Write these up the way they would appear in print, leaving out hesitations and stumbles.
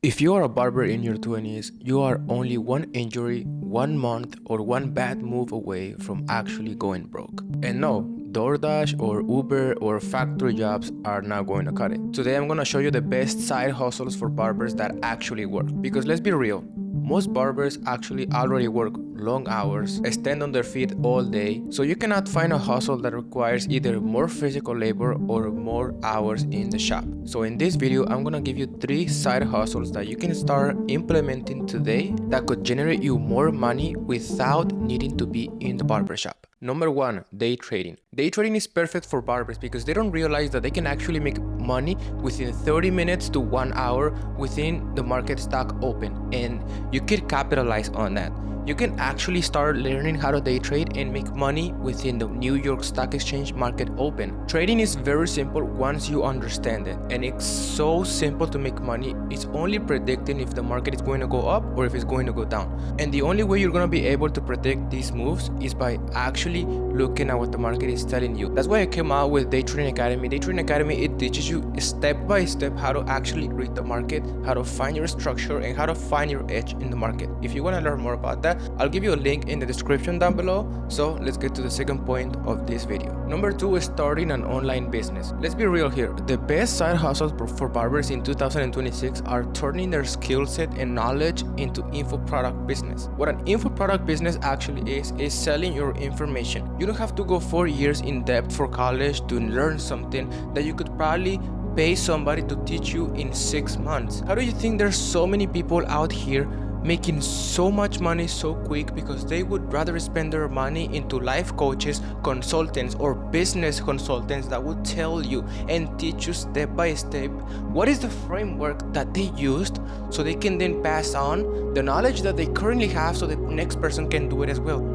If you are a barber in your 20s, you are only one injury, 1 month, or one bad move away from actually going broke. And no, DoorDash or Uber or factory jobs are not going to cut it. Today I'm going to show you the best side hustles for barbers that actually work. Because let's be real, most barbers actually already work long hours, stand on their feet all day, so you cannot find a hustle that requires either more physical labor or more hours in the shop. So in this video, I'm gonna give you 3 side hustles that you can start implementing today that could generate you more money without needing to be in the barbershop. Number 1, day trading. Day trading is perfect for barbers because they don't realize that they can actually make money within 30 minutes to 1 hour within the market stock open, and you could capitalize on that. You can actually start learning how to day trade and make money within the New York Stock Exchange market open. Trading is very simple once you understand it, and it's so simple to make money. It's only predicting if the market is going to go up or if it's going to go down. And the only way you're going to be able to predict these moves is by actually looking at what the market is telling you. That's why I came out with Day Trading Academy. Day Trading Academy, it teaches you step by step how to actually read the market, how to find your structure, and how to find your edge in the market. If you want to learn more about that, I'll give you a link in the description down below. So let's get to the second point of this video. Number 2 is starting an online business. Let's be real here. The best side hustles for barbers in 2026 are turning their skill set and knowledge into info product business. What an info product business actually is selling your information. You don't have to go 4 years in depth for college to learn something that you could probably pay somebody to teach you in 6 months. How do you think there's so many people out here making so much money so quick because they would rather spend their money into life coaches, consultants, or business consultants that would tell you and teach you step by step what is the framework that they used, so they can then pass on the knowledge that they currently have so the next person can do it as well.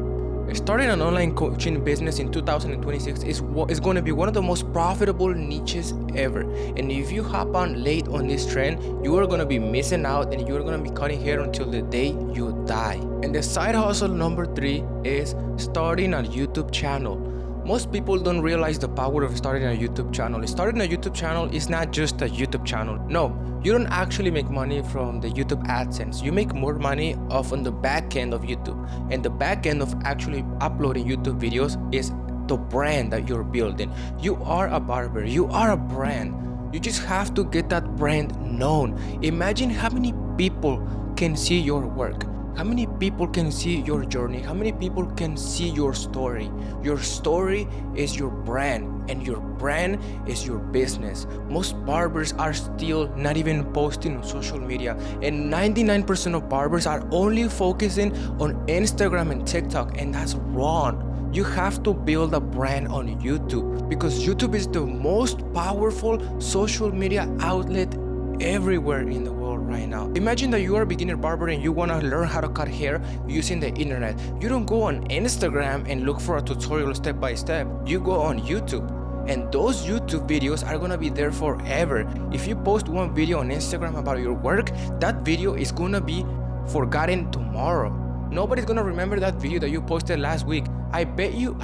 Starting an online coaching business in 2026 is going to be one of the most profitable niches ever. And if you hop on late on this trend, you are going to be missing out, and you are going to be cutting hair until the day you die. And the side hustle number 3 is starting a YouTube channel. Most people don't realize the power of starting a YouTube channel. Starting a YouTube channel is not just a YouTube channel. No, you don't actually make money from the YouTube AdSense. You make more money off on the back end of YouTube. And the back end of actually uploading YouTube videos is the brand that you're building. You are a barber. You are a brand. You just have to get that brand known. Imagine how many people can see your work. How many people can see your journey? How many people can see your story? Your story is your brand, and your brand is your business. Most barbers are still not even posting on social media, and 99% of barbers are only focusing on Instagram and TikTok, and that's wrong. You have to build a brand on YouTube, because YouTube is the most powerful social media outlet everywhere in the world right now. Imagine that you are a beginner barber and you want to learn how to cut hair using the internet. You don't go on Instagram and look for a tutorial step by step. You go on YouTube, and those YouTube videos are gonna be there forever. If you post one video on Instagram about your work, that video is gonna be forgotten tomorrow. Nobody's gonna remember that video that you posted last week. I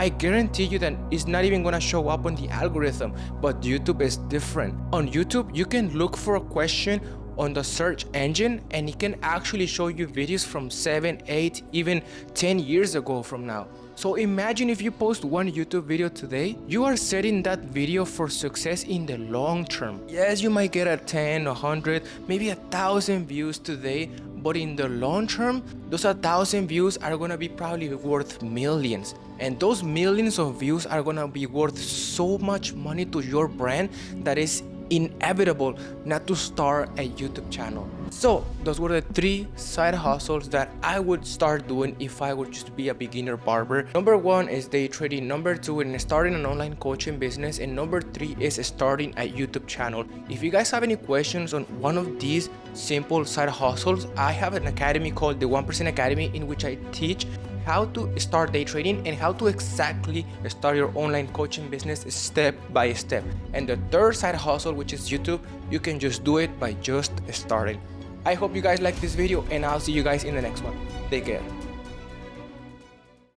guarantee you that it's not even gonna show up on the algorithm. But YouTube is different. On YouTube, you can look for a question on the search engine, and it can actually show you videos from 7, 8, even 10 years ago from now. So imagine if you post one YouTube video today, you are setting that video for success in the long term. Yes, you might get a 10, 100, maybe 1,000 views today, but in the long term, those 1,000 views are gonna be probably worth millions. And those millions of views are gonna be worth so much money to your brand that is inevitable not to start a YouTube channel. So those were the 3 side hustles that I would start doing if I would just be a beginner barber. Number 1 is day trading. Number 2 is starting an online coaching business. And number 3 is starting a YouTube channel. If you guys have any questions on one of these simple side hustles, I have an academy called the 1% Academy, in which I teach how to start day trading and how to exactly start your online coaching business step by step. And the third side hustle, which is YouTube, you can just do it by just starting. I hope you guys like this video, and I'll see you guys in the next one. Take care.